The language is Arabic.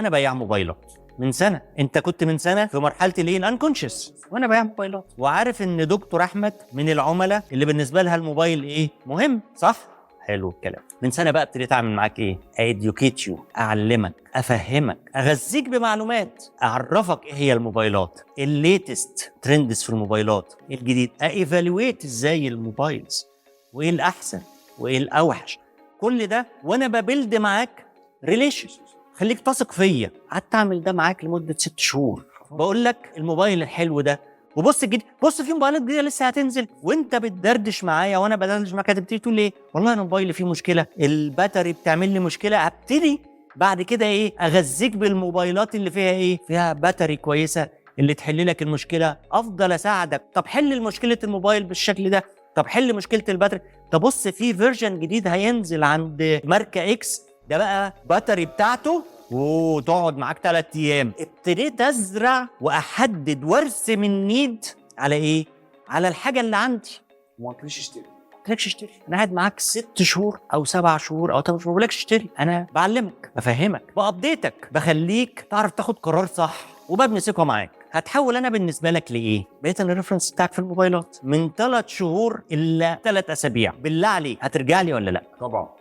انا بياع موبايلات من سنه، انت كنت من سنه في مرحله الايه الانكونشس، وانا بياع موبايلات وعارف ان دكتور احمد من العملاء اللي بالنسبه لها الموبايل ايه مهم، صح؟ حلو الكلام. من سنه بقى ابتديت اعمل معاك ايه؟ اديوكيت يو، اعلمك، افهمك، اغذيك بمعلومات، اعرفك ايه هي الموبايلات، الليتست ترندز في الموبايلات الجديد، ايفالويت ازاي الموبايلز وايه الاحسن وايه الاوحش، كل ده وانا ببلد معاك ريليشن، خليك تثق فيا. قعدت اعمل ده معاك لمده 6 شهور، بقول لك الموبايل الحلو ده، وبص الجديد، بص في موبايلات جديده لسه هتنزل، وانت بتدردش معايا وانا بدردش معاك، هتبتدي تقول لي ايه؟ والله انا موبايلي فيه مشكله، الباتري بتعمل لي مشكله، ابتدي بعد كده ايه؟ اغذيك بالموبايلات اللي فيها ايه؟ فيها باتري كويسه اللي تحل لك المشكله، افضل اساعدك. طب حل مشكله الموبايل بالشكل ده، طب حل مشكله الباتري، طب بص في فيرجن جديد هينزل عند ماركه اكس، ده بقى باتري بتاعته وتقعد معاك 3 ايام. ابتديت ازرع واحدد وارسم النيد على ايه؟ على الحاجه اللي عندي. وما تقوليش اشتري. ما قلتلكش اشتري، انا قاعد معاك 6 شهور او 7 شهور او 8 شهور، ما بقولكش اشتري، انا بعلمك، بفهمك، بابديتك، بخليك تعرف تاخد قرار صح، وببني ثقه معاك. هتحول انا بالنسبه لك لايه؟ بقيت انا الريفرنس بتاعك في الموبايلات من 3 شهور الى 3 اسابيع، بالله عليك هترجع لي ولا لا؟ طبعا.